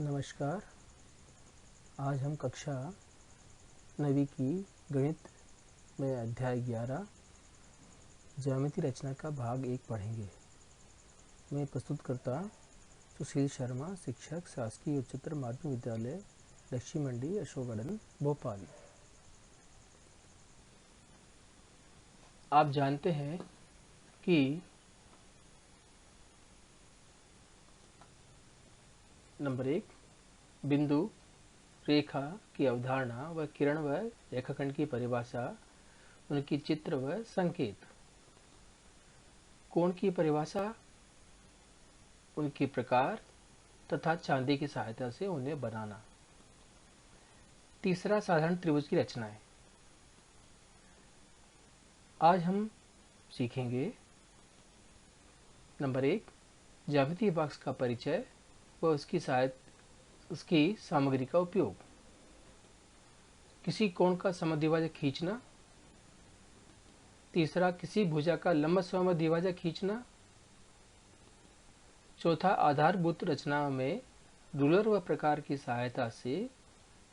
नमस्कार। आज हम कक्षा 9वीं की गणित में अध्याय 11 ज्यामिति रचना का भाग 1 पढ़ेंगे। मैं प्रस्तुतकर्ता सुशील शर्मा, शिक्षक, शासकीय उच्चतर माध्यमिक विद्यालय दक्षिण मंडी, अशोक गार्डन, भोपाल। आप जानते हैं कि नंबर 1 बिंदु, रेखा की अवधारणा व किरण व रेखाखंड की परिभाषा, उनकी चित्र व संकेत। कोण की परिभाषा, उनके प्रकार तथा चांदी की सहायता से उन्हें बनाना। तीसरा, साधारण त्रिभुज की रचनाएं। आज हम सीखेंगे नंबर 1 ज्यामितीय बॉक्स का परिचय व उसकी सामग्री का उपयोग। किसी कोण का समद्विभाजक खींचना। तीसरा, किसी भुजा का लंब समद्विभाजक खींचना। चौथा, आधारभूत रचना में रूलर व प्रकार की सहायता से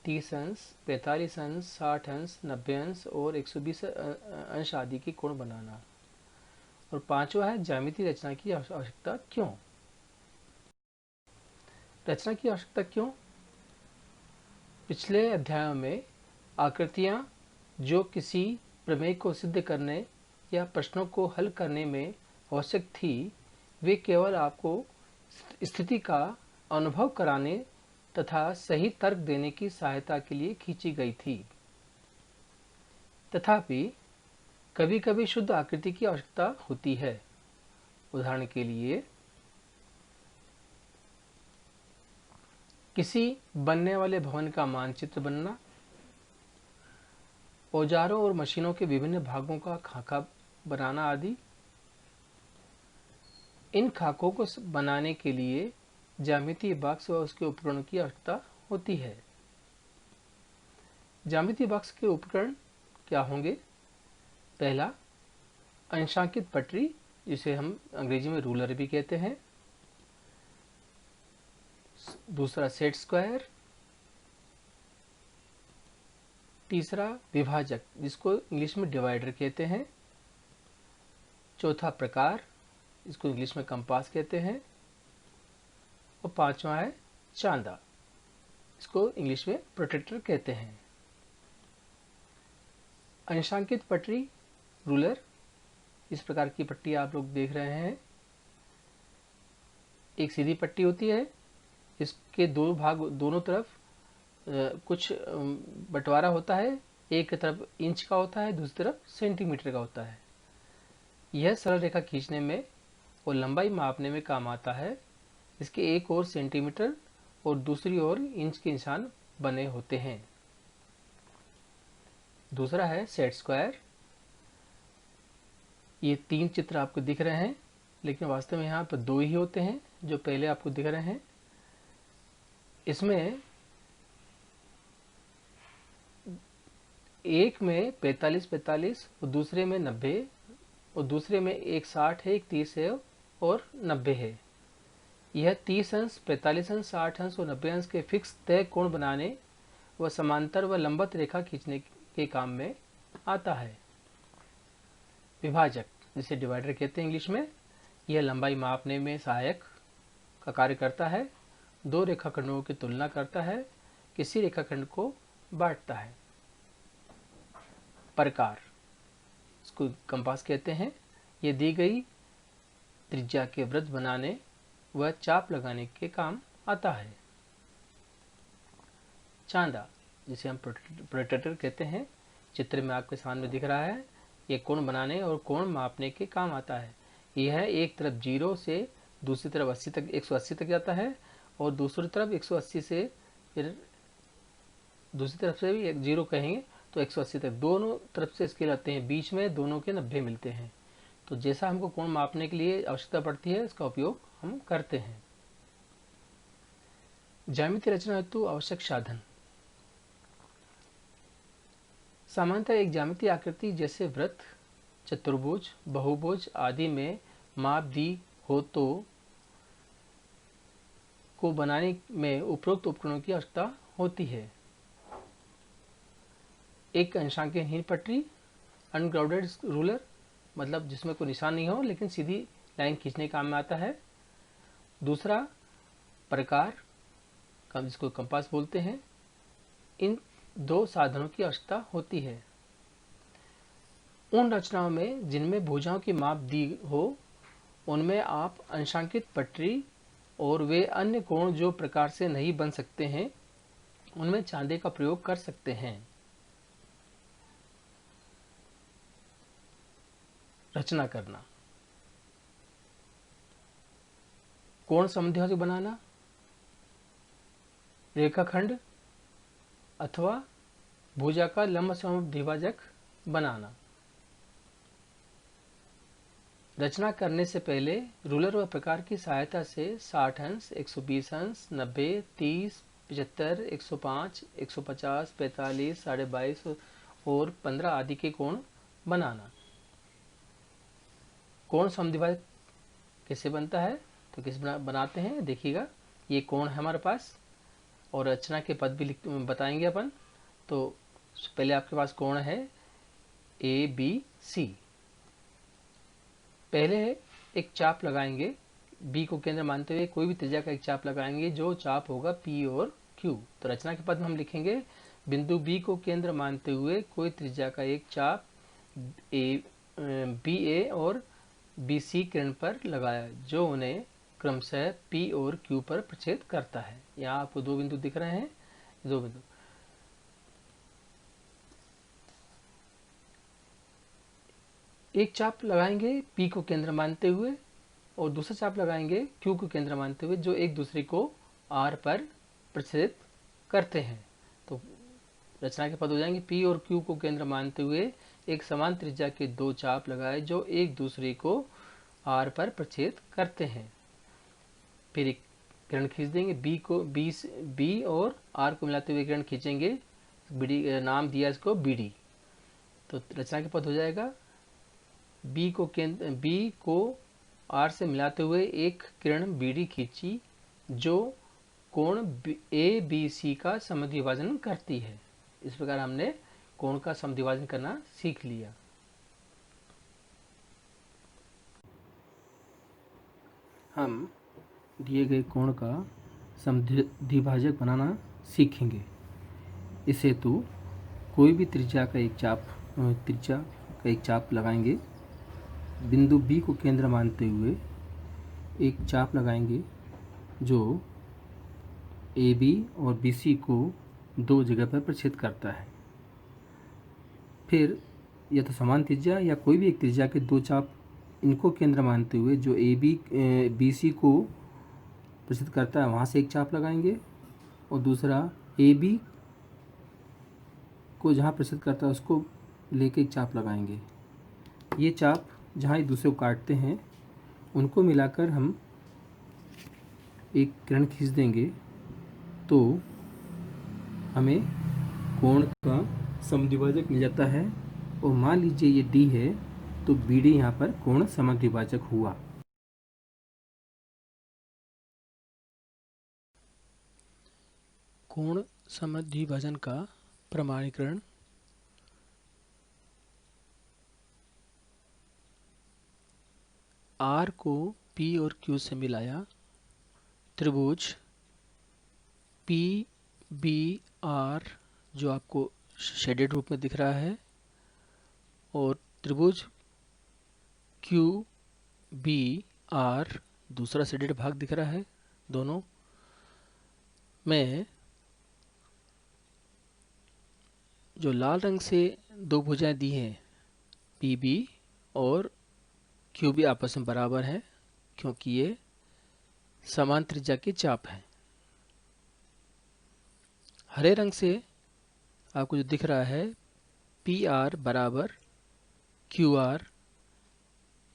30 अंश, 45 अंश, 60 अंश, 90 अंश और 120 अंश आदि के कोण बनाना। और पांचवा है ज्यामितीय रचना की आवश्यकता क्यों। रचना की आवश्यकता क्यों? पिछले अध्यायों में आकृतियां जो किसी प्रमेय को सिद्ध करने या प्रश्नों को हल करने में आवश्यक थी, वे केवल आपको स्थिति का अनुभव कराने तथा सही तर्क देने की सहायता के लिए खींची गई थी। तथापि कभी कभी शुद्ध आकृति की आवश्यकता होती है। उदाहरण के लिए, किसी बनने वाले भवन का मानचित्र बनना, औजारों और मशीनों के विभिन्न भागों का खाका बनाना आदि। इन खाकों को बनाने के लिए ज्यामितीय बॉक्स व उसके उपकरणों की आवश्यकता होती है। ज्यामितीय बॉक्स के उपकरण क्या होंगे? पहला, अंशांकित पटरी, जिसे हम अंग्रेजी में रूलर भी कहते हैं। दूसरा, सेट स्क्वायर। तीसरा, विभाजक, जिसको इंग्लिश में डिवाइडर कहते हैं। चौथा, प्रकार, इसको इंग्लिश में कंपास कहते हैं। और पांचवा है चांदा, इसको इंग्लिश में प्रोटेक्टर कहते हैं। अंशांकित पटरी, रूलर, इस प्रकार की पट्टी आप लोग देख रहे हैं। एक सीधी पट्टी होती है, इसके दो भाग, दोनों तरफ कुछ बंटवारा होता है। एक तरफ इंच का होता है, दूसरी तरफ सेंटीमीटर का होता है। यह सरल रेखा खींचने में और लंबाई मापने में काम आता है। इसके एक ओर सेंटीमीटर और दूसरी ओर इंच के निशान बने होते हैं। दूसरा है सेट स्क्वायर। ये 3 चित्र आपको दिख रहे हैं, लेकिन वास्तव में यहाँ पर 2 ही होते हैं जो पहले आपको दिख रहे हैं। इसमें एक में 45-45 और दूसरे में 90 और दूसरे में एक 60 है, एक 30 है और 90 है। यह 30 अंश, 45 अंश, 60 अंश और 90 अंश के फिक्स तय कोण बनाने व समांतर व लंबवत रेखा खींचने के काम में आता है। विभाजक, जिसे डिवाइडर कहते हैं इंग्लिश में, यह लंबाई मापने में सहायक का कार्य करता है। 2 रेखाखंडों की तुलना करता है, किसी रेखाखंड को बांटता है। प्रकार, इसको कंपास कहते हैं। यह दी गई त्रिज्या के वृत्त बनाने व चाप लगाने के काम आता है। चांदा, जिसे हम प्रोट्रैक्टर कहते हैं, चित्र में आपके सामने दिख रहा है। यह कोण बनाने और कोण मापने के काम आता है। यह एक तरफ 0 से दूसरी तरफ 80 तक 180 तक जाता है और दूसरी तरफ 180 से फिर दूसरी तरफ से भी 0 कहेंगे तो 180 तक, दोनों तरफ से स्केल आते हैं, बीच में दोनों के 90 मिलते हैं। तो जैसा हमको कोण मापने के लिए आवश्यकता पड़ती है, इसका उपयोग हम करते हैं। ज्यामितीय रचना हेतु आवश्यक साधन। सामान्यतः एक ज्यामितीय आकृति जैसे वृत्त, चतुर्भुज, बहुभुज आदि में माप दी हो तो को बनाने में उपरोक्त उपकरणों की आवश्यकता होती है। एक अंशांकहीन पटरी, अनग्राउंडेड रूलर, मतलब जिसमें कोई निशान नहीं हो लेकिन सीधी लाइन खींचने काम में आता है। दूसरा प्रकार, जिसको कंपास बोलते हैं। इन दो साधनों की आवश्यकता होती है। उन रचनाओं में जिनमें भुजाओं की माप दी हो उनमें आप अंशांकित पटरी और वे अन्य कोण जो प्रकार से नहीं बन सकते हैं उनमें चांदे का प्रयोग कर सकते हैं। रचना करना, कोण समद्विभाजक बनाना, रेखाखंड अथवा भुजा का लंब समद्विभाजक बनाना। रचना करने से पहले रूलर व प्रकार की सहायता से 60 अंश, 120 अंश, 90, 30, 75, 105, 150, 45, 22.5 और 15 आदि के कोण बनाना। कोण समद्विभाजक कैसे बनता है तो कैसे बनाते हैं देखिएगा। ये कोण है हमारे पास और रचना के पद भी बताएंगे अपन। तो पहले आपके पास कोण है ABC। पहले एक चाप लगाएंगे, बी को केंद्र मानते हुए कोई भी त्रिज्या का एक चाप लगाएंगे जो चाप होगा P और Q। तो रचना के पद में हम लिखेंगे बिंदु B को केंद्र मानते हुए कोई त्रिज्या का एक चाप BA और BC किरण पर लगाया जो उन्हें क्रमशः P और Q पर प्रच्छेद करता है। यहाँ आपको दो बिंदु दिख रहे हैं, दो बिंदु। एक चाप लगाएंगे P को केंद्र मानते हुए और दूसरा चाप लगाएंगे Q को केंद्र मानते हुए जो एक दूसरे को R पर प्रच्छेदित करते हैं। तो रचना के पद हो जाएंगे P और Q को केंद्र मानते हुए एक समान त्रिज्या के दो चाप लगाए जो एक दूसरे को R पर प्रच्छेद करते हैं। फिर एक किरण खींच देंगे, B और R को मिलाते हुए किरण खींचेंगे, नाम दिया इसको BD। तो रचना के पद हो जाएगा B को R से मिलाते हुए एक किरण BD खींची जो कोण ABC का समद्विभाजन करती है। इस प्रकार हमने कोण का समद्विभाजन करना सीख लिया। हम दिए गए कोण का समद्विभाजक बनाना सीखेंगे। इस हेतु कोई भी त्रिज्या का एक चाप लगाएंगे, बिंदु B को केंद्र मानते हुए एक चाप लगाएंगे जो AB और BC को दो जगह पर प्रच्छेद करता है। फिर या तो समान त्रिज्या या कोई भी एक त्रिज्या के दो चाप इनको केंद्र मानते हुए जो BC को प्रच्छेद करता है वहाँ से एक चाप लगाएंगे और दूसरा AB को जहाँ प्रच्छेद करता है उसको लेके एक चाप लगाएंगे। ये चाप जहाँ एक दूसरे को काटते हैं उनको मिलाकर हम एक किरण खींच देंगे तो हमें कोण का समद्विभाजक मिल जाता है। और मान लीजिए ये D है तो BD यहाँ पर कोण समद्विभाजक हुआ। कोण समद्विभाजन का प्रमाणीकरण। R को P और Q से मिलाया, त्रिभुज PBR जो आपको शेडेड रूप में दिख रहा है और त्रिभुज QBR दूसरा शेडेड भाग दिख रहा है, दोनों में जो लाल रंग से दो भुजाएं दी हैं PB और QB आपस में बराबर है क्योंकि ये समान त्रिज्या के चाप हैं। हरे रंग से आपको जो दिख रहा है PR बराबर QR,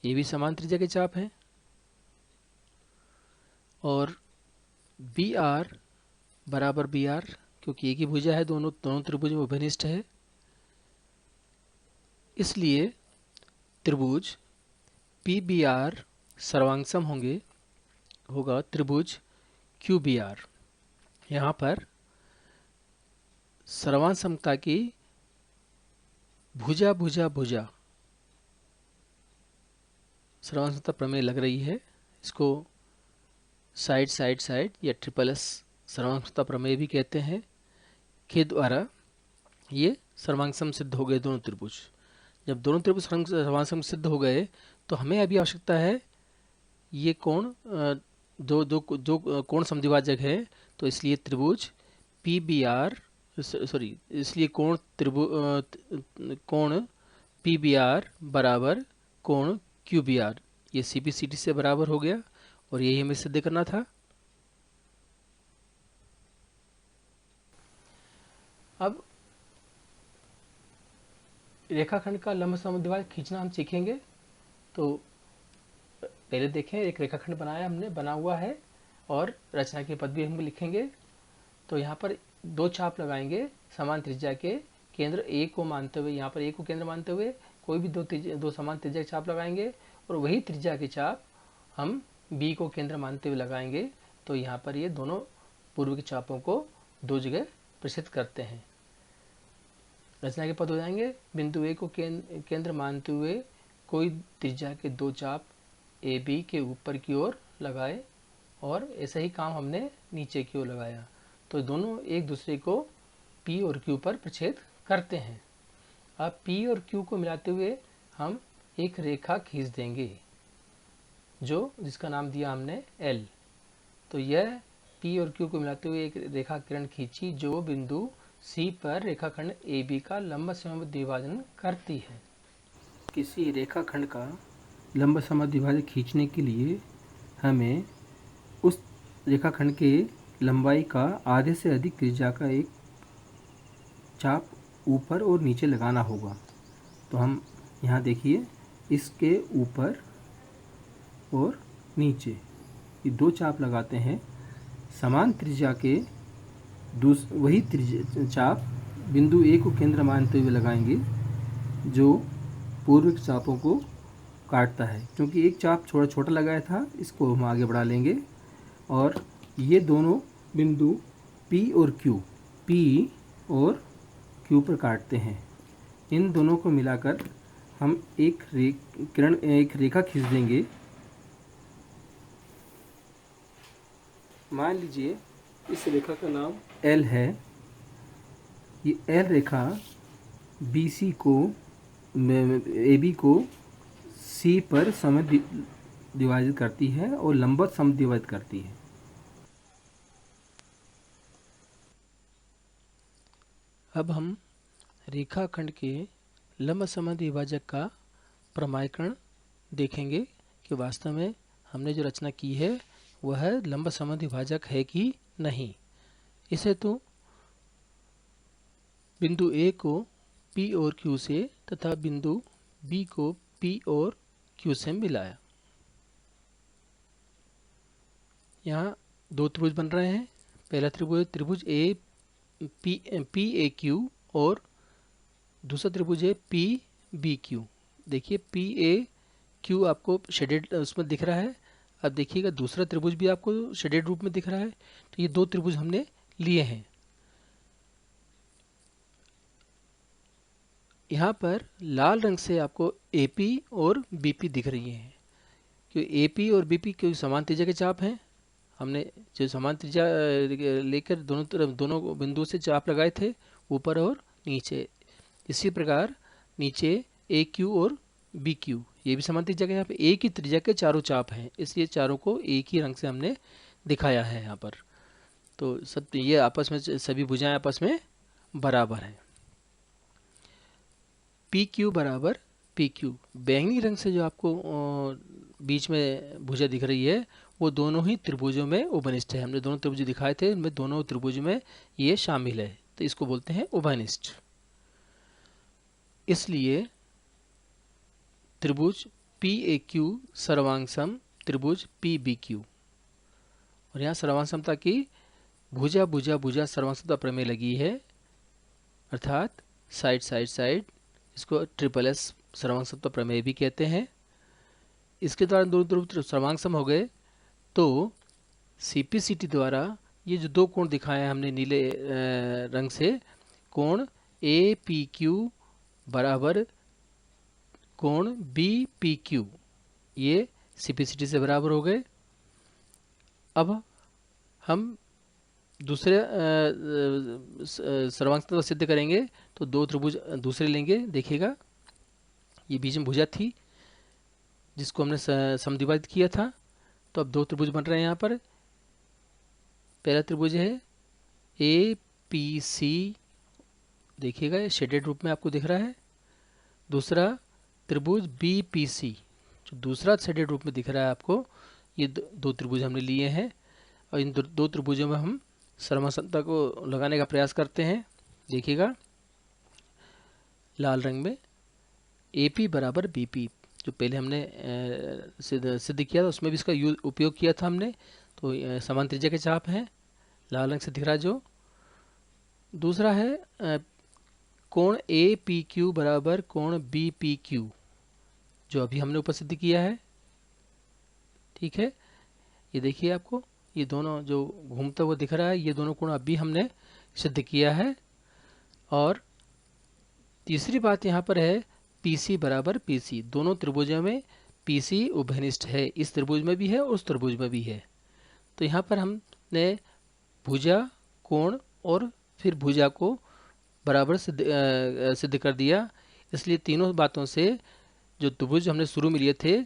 ये भी समान त्रिज्या के चाप हैं। और BR बराबर BR क्योंकि एक ही भुजा है, दोनों त्रिभुज में उभयनिष्ठ है, इसलिए त्रिभुज PBR सर्वांग सम होगा त्रिभुज क्यू बी आर। यहाँ पर सर्वांग समता की भुजा भुजा भुजा सर्वांग समता प्रमेय लग रही है। इसको साइड साइड साइड या ट्रिपल एस सर्वांग समता प्रमेय भी कहते हैं, के द्वारा ये सर्वांगसम सिद्ध हो गए दोनों त्रिभुज। जब दोनों त्रिभुज सर्वांगसम सिद्ध हो गए तो हमें अभी आवश्यकता है ये कोण दो कोण समद्विभाजक है, तो इसलिए त्रिभुज पी बी आर इसलिए कोण पी बी आर बराबर कोण क्यू बी आर, ये सी बी सी टी से बराबर हो गया और यही हमें सिद्ध करना था। अब रेखाखंड का लंब समद्विभाजक खींचना हम सीखेंगे। तो पहले देखें, एक रेखाखंड बनाया हमने, बना हुआ है और रचना के पद भी हम लिखेंगे। तो यहाँ पर दो चाप लगाएंगे समान त्रिज्या के, केंद्र ए को मानते हुए, यहाँ पर ए को केंद्र मानते हुए कोई भी दो समान त्रिज्या के चाप लगाएंगे और वही त्रिज्या के चाप हम बी को केंद्र मानते हुए लगाएंगे। तो यहाँ पर ये दोनों पूर्व के चापों को दो जगह प्रसिद्ध करते हैं। रचना के पद हो जाएंगे, बिंदु ए को केंद्र मानते हुए कोई त्रिज्या के दो चाप ए बी के ऊपर की ओर लगाए और ऐसा ही काम हमने नीचे की ओर लगाया। तो दोनों एक दूसरे को P और Q पर प्रछेद करते हैं। अब P और Q को मिलाते हुए हम एक रेखा खींच देंगे जिसका नाम दिया हमने L। तो यह P और Q को मिलाते हुए एक रेखा किरण खींची जो बिंदु C पर रेखाखंड AB का लंब समद्विभाजन करती है। किसी रेखाखंड का लंब समद्विभाजक खींचने के लिए हमें उस रेखाखंड के लंबाई का आधे से अधिक त्रिज्या का एक चाप ऊपर और नीचे लगाना होगा। तो हम यहाँ देखिए, इसके ऊपर और नीचे ये दो चाप लगाते हैं। समान त्रिज्या के वही चाप बिंदु ए को केंद्र मानते हुए लगाएंगे जो पूर्व के चापों को काटता है। क्योंकि एक चाप छोटा लगाया था, इसको हम आगे बढ़ा लेंगे और ये दोनों बिंदु P और Q पर काटते हैं। इन दोनों को मिलाकर हम एक रेखा खींच देंगे। मान लीजिए इस रेखा का नाम L है। ये L रेखा BC को AB को C पर समद्विभाजित करती है और लंबवत समद्विभाजित करती है। अब हम रेखाखंड के लंब समद्विभाजक का प्रमाणीकरण देखेंगे कि वास्तव में हमने जो रचना की है वह लंब समद्विभाजक है कि नहीं। इसे तो बिंदु A को P और Q से तथा बिंदु B को P और Q से मिलाया। यहाँ दो त्रिभुज बन रहे हैं। पहला त्रिभुज पी ए क्यू और दूसरा त्रिभुज है पी बी क्यू। देखिए पी ए क्यू आपको शेडेड उसमें दिख रहा है। अब देखिएगा दूसरा त्रिभुज भी आपको शेडेड रूप में दिख रहा है। तो ये दो त्रिभुज हमने लिए हैं। यहाँ पर लाल रंग से आपको AP और BP दिख रही हैं, क्योंकि AP और BP क्योंकि समान त्रिज्या के चाप हैं। हमने जो समान त्रिज्या लेकर दोनों बिंदुओं से चाप लगाए थे ऊपर और नीचे। इसी प्रकार नीचे AQ और BQ ये भी समान त्रिज्या के, यहाँ पे एक ही त्रिज्या के चारों चाप हैं, इसलिए चारों को एक ही रंग से हमने दिखाया है यहाँ पर। तो सब ये आपस में सभी भुजाएं आपस में बराबर हैं। PQ बराबर PQ। बैंगनी रंग से जो आपको बीच में भुजा दिख रही है वो दोनों ही त्रिभुजों में उभयनिष्ठ है। हमने दोनों त्रिभुज दिखाए थे, इनमें दोनों त्रिभुज में ये शामिल है, तो इसको बोलते हैं उभयनिष्ठ। इसलिए त्रिभुज PAQ सर्वांगसम त्रिभुज PBQ। और यहाँ सर्वांग समता की भुजा भुजा भुजा सर्वांग समता प्रमेय लगी है, अर्थात साइड साइड साइड। इसको ट्रिपल एस सर्वांग समता प्रमेय भी कहते हैं। इसके द्वारा दोनों त्रिभुज सर्वांग सम हो गए तो CPCT द्वारा ये जो दो कोण दिखाए हैं हमने नीले रंग से, कोण APQ बराबर कोण BPQ, ये CPCT से बराबर हो गए। अब हम दूसरे सर्वांग सिद्ध करेंगे तो दो त्रिभुज दूसरे लेंगे। देखिएगा, ये बीच में भुजा थी जिसको हमने समद्विभाजित किया था, तो अब दो त्रिभुज बन रहे हैं यहाँ पर। पहला त्रिभुज है APC, देखिएगा ये शेडेड रूप में आपको दिख रहा है। दूसरा त्रिभुज BPC जो दूसरा शेडेड रूप में दिख रहा है आपको। ये दो त्रिभुज हमने लिए हैं और इन दो त्रिभुजों में हम सर्वसमता को लगाने का प्रयास करते हैं। देखिएगा लाल रंग में AP बराबर BP, जो पहले हमने सिद्ध किया था उसमें भी इसका उपयोग किया था हमने, तो समान त्रिज्या के चाप हैं, लाल रंग से दिख रहा है जो। दूसरा है कोण APQ बराबर कोण BPQ, जो अभी हमने ऊपर सिद्ध किया है। ठीक है, ये देखिए आपको ये दोनों जो घूमता हुआ दिख रहा है, ये दोनों कोण अभी हमने सिद्ध किया है। और तीसरी बात यहाँ पर है PC बराबर PC, दोनों त्रिभुजों में PC उभयनिष्ठ है, इस त्रिभुज में भी है उस त्रिभुज में भी है। तो यहाँ पर हमने भुजा, कोण और फिर भुजा को बराबर सिद्ध कर दिया। इसलिए तीनों बातों से जो त्रिभुज हमने शुरू में लिए थे,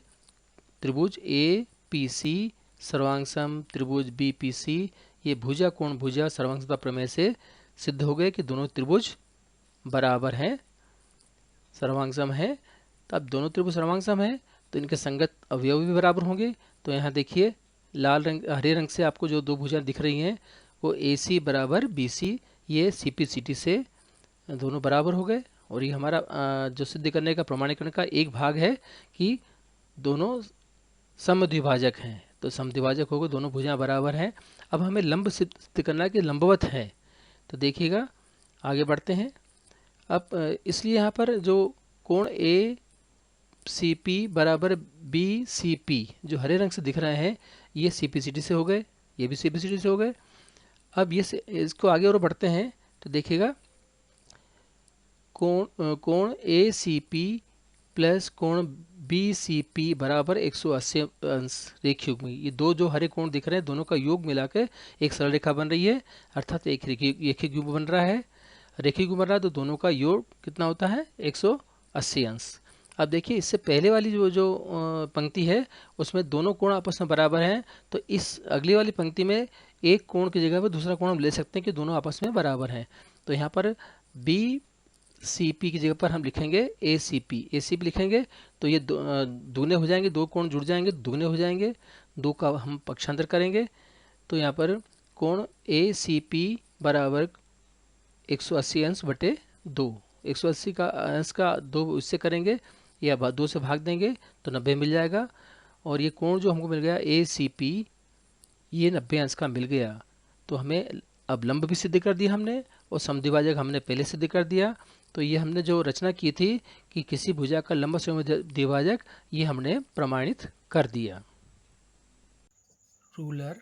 त्रिभुज APC सर्वांगसम, त्रिभुज BPC, ये भुजा कोण भुजा सर्वांगसमता प्रमेय से सिद्ध हो गए कि दोनों त्रिभुज बराबर हैं, सर्वांगसम है। तब दोनों त्रिभुज सर्वांगसम है तो इनके संगत अवयव भी बराबर होंगे। तो यहाँ देखिए लाल रंग हरे रंग से आपको जो दो भुजाएं दिख रही हैं वो AC बराबर BC, ये CPCT से दोनों बराबर हो गए। और ये हमारा जो सिद्ध करने का प्रमाणीकरण का एक भाग है कि दोनों समद्विभाजक हैं, तो समद्विभाजक हो गए, दोनों भुजाएं बराबर हैं। अब हमें लंब सिद्ध करना है कि लंबवत है। तो देखिएगा आगे बढ़ते हैं। अब इसलिए यहाँ पर जो कोण ACP बराबर BCP जो हरे रंग से दिख रहे हैं, ये CPCT से हो गए, ये भी CPCT से हो गए। अब ये इसको आगे और बढ़ते हैं तो देखिएगा कोण ACP प्लस कोण BCP बराबर 180 अंश रेखीय युग्म। ये दो जो हरे कोण दिख रहे हैं दोनों का योग मिलाकर एक सरल रेखा बन रही है, अर्थात एक रेखीय युग्म बन रहा है। रेखीय युग्म बन रहा है तो दोनों का योग कितना होता है 180 अंश। अब देखिए इससे पहले वाली जो पंक्ति है उसमें दोनों कोण आपस में बराबर हैं, तो इस अगली वाली पंक्ति में एक कोण की जगह पर दूसरा कोण हम ले सकते हैं कि दोनों आपस में बराबर हैं। तो यहाँ पर BCP की जगह पर हम लिखेंगे ACP लिखेंगे, तो ये दुगने हो जाएंगे, दो कोण जुड़ जाएंगे, दुगने हो जाएंगे, दो का हम पक्षांतर करेंगे। तो यहाँ पर कोण ACP बराबर 180 अंश बटे 2, 180 का अंश का 2 इससे करेंगे या 2 से भाग देंगे तो 90 मिल जाएगा। और ये कोण जो हमको मिल गया ACP, ये 90 अंश का मिल गया। तो हमें अब लंब भी सिद्ध कर दिया हमने और समद्विभाजक हमने पहले सिद्ध कर दिया। तो ये हमने जो रचना की थी कि किसी भुजा का लंब समद्विभाजक, ये हमने प्रमाणित कर दिया। रूलर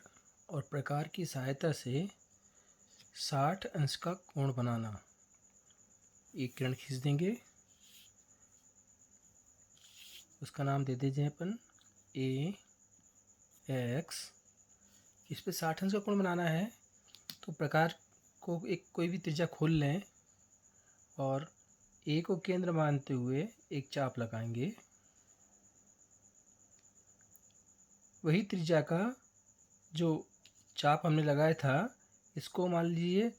और प्रकार की सहायता से 60 अंश का कोण बनाना। एक किरण खींच देंगे, उसका नाम दे दीजिए अपन AX। इस पे 60 अंश का कोण बनाना है तो प्रकार को एक कोई भी त्रिज्या खोल लें और A को केंद्र मानते हुए एक चाप लगाएंगे। वही त्रिज्या का जो चाप हमने लगाया था इसको मान लीजिए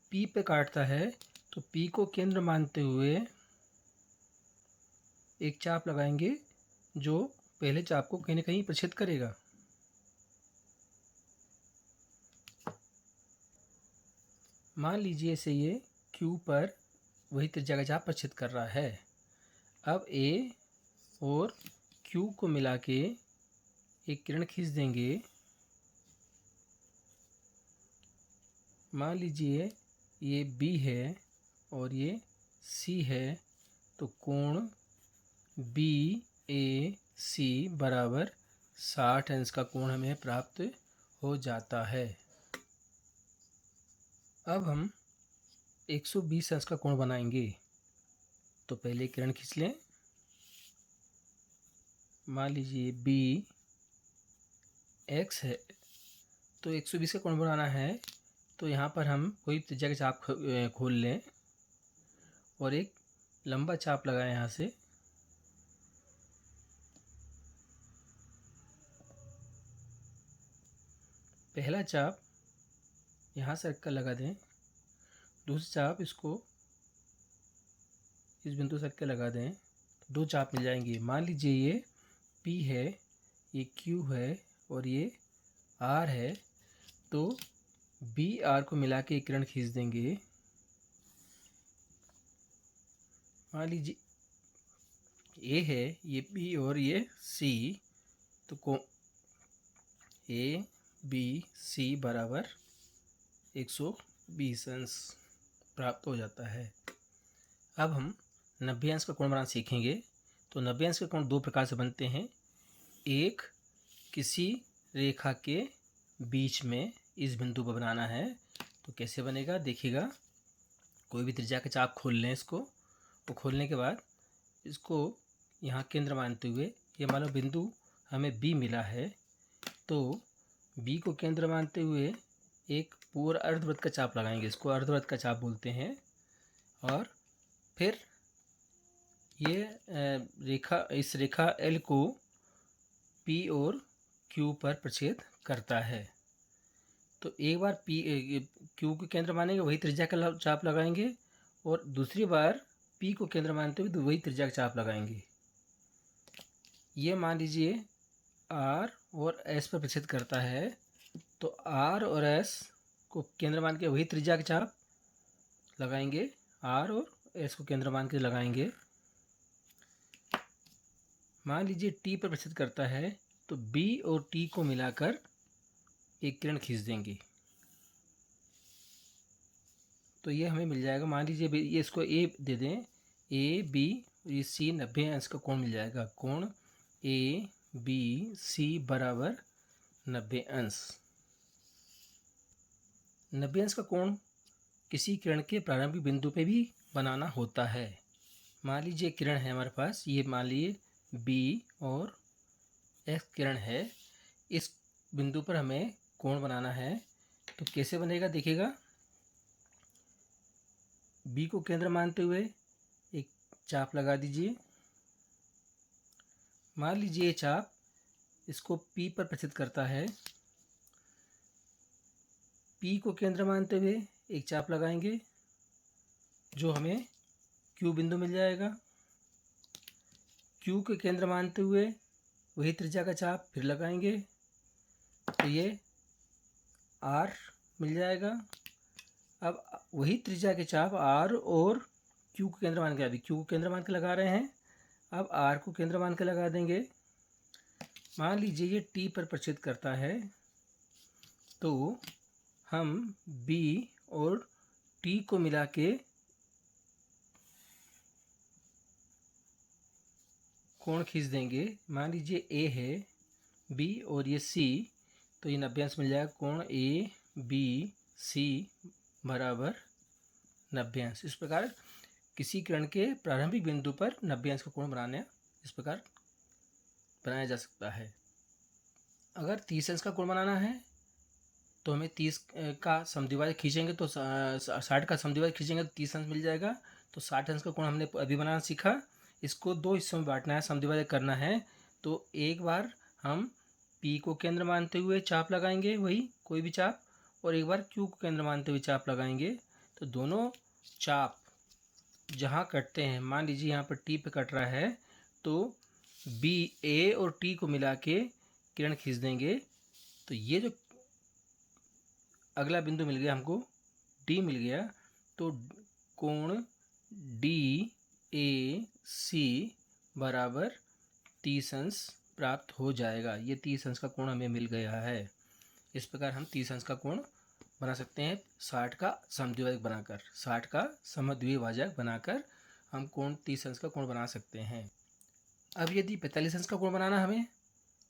P पे काटता है, तो P को केंद्र मानते हुए एक चाप लगाएंगे जो पहले चाप को कहीं ना कहीं प्रछेद करेगा। मान लीजिए इसे ये Q पर वही त्रिज्या का चाप प्रछेद कर रहा है। अब A और Q को मिला के एक किरण खींच देंगे। मान लीजिए ये B है और ये C है, तो कोण BAC बराबर 60 अंश का कोण हमें प्राप्त हो जाता है। अब हम 120 अंश का कोण बनाएंगे। तो पहले किरण खींच लें। मान लीजिए बी एक्स है, तो 120 का कोण बनाना है तो यहाँ पर हम कोई त्रिज्या का चाप खोल लें और एक लंबा चाप लगाएं यहाँ से। पहला चाप यहाँ सर्कल लगा दें, दूसरा चाप इसको इस बिंदु सर्कल लगा दें, दो चाप मिल जाएंगे। मान लीजिए ये P है, ये Q है और ये R है, तो B R को मिला के एक किरण खींच देंगे। मान लीजिए A है, ये B और ये C, तो A B C बराबर 120 अंश प्राप्त हो जाता है। अब हम 90 अंश का कोण बनाना सीखेंगे। तो 90 अंश के कोण दो प्रकार से बनते हैं। एक, किसी रेखा के बीच में इस बिंदु पर बनाना है। तो कैसे बनेगा देखिएगा। कोई भी त्रिज्या का चाप खोल लें इसको, और खोलने के बाद इसको यहाँ केंद्र मानते हुए, ये मान लो बिंदु हमें B मिला है, तो B को केंद्र मानते हुए एक पूरा अर्धवृत्त का चाप लगाएंगे। इसको अर्धवृत्त का चाप बोलते हैं। और फिर ये इस रेखा L को P और Q पर प्रछेद करता है। तो एक बार Q को केंद्र मानेंगे, वही त्रिज्या का चाप लगाएंगे, और दूसरी बार P को केंद्र मानते हुए वही त्रिज्या का चाप लगाएंगे। ये मान लीजिए R और S पर प्रछेद करता है, तो R और S को केंद्र मान के वही त्रिज्या का चाप लगाएंगे, R और S को केंद्र मान के लगाएंगे। मान लीजिए T पर प्रछेद करता है, तो B और T को मिलाकर एक किरण खींच देंगे। तो ये हमें मिल जाएगा। मान लीजिए ये इसको A दे दें, A B और ये C 90 अंश का कोण मिल जाएगा। कोण A B C बराबर 90 अंश। 90 अंश का कोण किसी किरण के प्रारंभिक बिंदु पे भी बनाना होता है। मान लीजिए किरण है हमारे पास, ये मान लीजिए B और X किरण है। इस बिंदु पर हमें कोण बनाना है, तो कैसे बनेगा देखिएगा। B को केंद्र मानते हुए एक चाप लगा दीजिए। मान लीजिए ये चाप इसको P पर प्रछेद करता है। P को केंद्र मानते हुए एक चाप लगाएंगे, जो हमें Q बिंदु मिल जाएगा। Q के केंद्र मानते हुए वही त्रिज्या का चाप फिर लगाएंगे, तो ये R मिल जाएगा। अब वही त्रिज्या के चाप R और Q को केंद्र मान के, अभी Q को केंद्र मान के लगा रहे हैं, अब R को केंद्र मान के लगा देंगे। मान लीजिए ये T पर प्रछेद करता है, तो हम B और T को मिला के कोण खींच देंगे। मान लीजिए A है, B और ये C, तो ये 90 अंश मिल जाएगा। कोण A B C बराबर 90 अंश। इस प्रकार किसी किरण के प्रारंभिक बिंदु पर 90 अंश का कोण बनाने इस प्रकार बनाया जा सकता है। अगर 30 अंश का कोण बनाना है तो हमें 30 का समद्विभाजक खींचेंगे, तो 60 का समद्विभाजक खींचेंगे तो 30 अंश मिल जाएगा। तो 60 अंश का कोण हमने अभी बनाना सीखा। इसको दो हिस्सों में बांटना है, समद्विभाजक करना है। तो एक बार हम P को केंद्र मानते हुए चाप लगाएंगे, वही कोई भी चाप, और एक बार Q को केंद्र मानते हुए चाप लगाएंगे। तो दोनों चाप जहाँ कटते हैं, मान लीजिए यहाँ पर T पे कट रहा है, तो B A और T को मिला के किरण खींच देंगे। तो ये जो अगला बिंदु मिल गया हमको, D मिल गया, तो कोण D A C बराबर 30 अंश प्राप्त हो जाएगा। ये 30 अंश का कोण हमें मिल गया है। इस प्रकार हम 30 अंश का कोण बना सकते हैं 60 का समद्विभाजक बनाकर। 60 का समद्विभाजक बनाकर हम कोण 30 अंश का कोण बना सकते हैं। अब यदि 45 अंश का कोण बनाना हमें,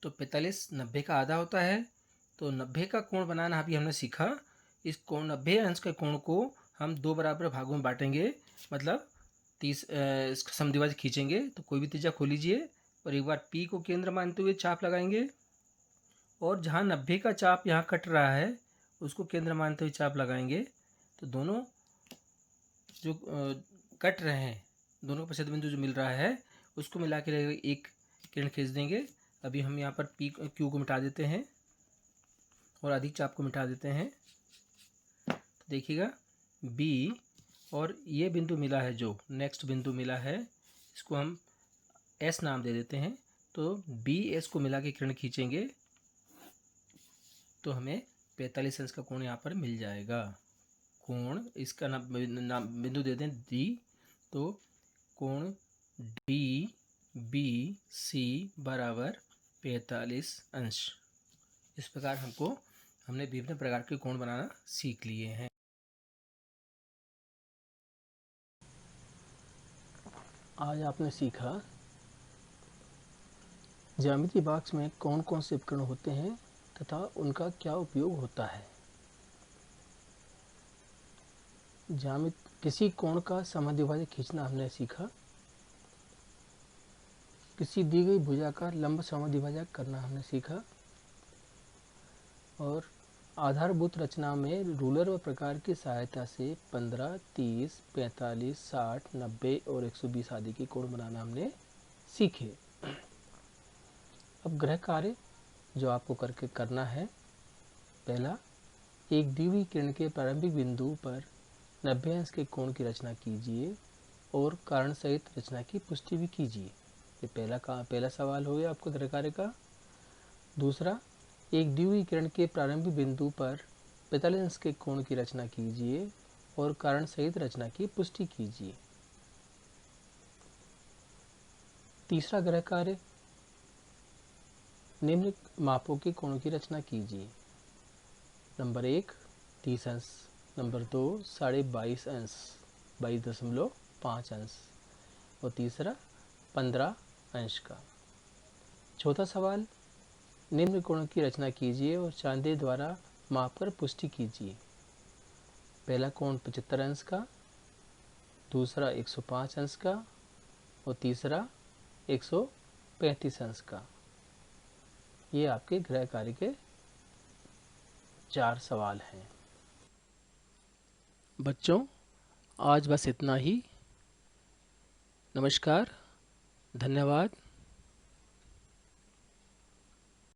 तो 45 90 का आधा होता है, तो 90 का कोण बनाना अभी हमने सीखा। इस कोण 90 अंश के कोण को हम 2 बराबर भागों में बांटेंगे, मतलब 30 इसका समद्विभाजक खींचेंगे। तो कोई भी त्रिज्या खो लीजिए और एक बार P को केंद्र मानते हुए चाप लगाएंगे, और जहाँ 90 का चाप यहाँ कट रहा है उसको केंद्र मानते हुए चाप लगाएंगे। तो दोनों जो कट रहे हैं, दोनों का प्रतिच्छेद बिंदु जो मिल रहा है उसको मिला के एक किरण खींच देंगे। अभी हम यहाँ पर P Q को मिटा देते हैं और अधिक चाप को मिटा देते हैं। तो देखिएगा B और ये बिंदु मिला है, जो नेक्स्ट बिंदु मिला है इसको हम S नाम दे देते हैं। तो B S को मिला के किरण खींचेंगे तो हमें 45 अंश का कोण यहाँ पर मिल जाएगा। कोण इसका नाम बिंदु दे दें D, तो कोण DBC बराबर 45 अंश। इस प्रकार हमने विभिन्न प्रकार के कोण बनाना सीख लिए हैं। आज आपने सीखा ज्यामिति बॉक्स में कौन कौन से उपकरण होते हैं तथा उनका क्या उपयोग होता है। किसी कोण का समद्विभाजक खींचना हमने सीखा। किसी दी गई भुजा का लंब समद्विभाजक करना हमने सीखा। और आधारभूत रचना में रूलर व प्रकार की सहायता से 15, 30, 45, 60, 90 और 120 आदि के कोण बनाना हमने सीखे। अब गृह कार्य जो आपको करना है, पहला, एक दी हुई किरण के प्रारंभिक बिंदु पर 90 अंश के कोण की रचना कीजिए और कारण सहित रचना की पुष्टि भी कीजिए। ये पहला सवाल हो गया आपको गृह कार्य का। दूसरा, एक दी हुई किरण के प्रारंभिक बिंदु पर 45 अंश के कोण की रचना कीजिए और कारण सहित रचना की पुष्टि कीजिए। तीसरा गृह कार्य, निम्न मापों के कोणों की रचना कीजिए। नंबर 1 30 अंश, नंबर 2 22.5 अंश 22.5 अंश और तीसरा 15 अंश का। चौथा सवाल, निम्न कोणों की रचना कीजिए और चांदे द्वारा मापकर पुष्टि कीजिए। पहला कोण 75 अंश का, दूसरा 105 अंश का और तीसरा 135 अंश का। ये आपके गृह कार्य के 4 सवाल हैं। बच्चों, आज बस इतना ही। नमस्कार, धन्यवाद।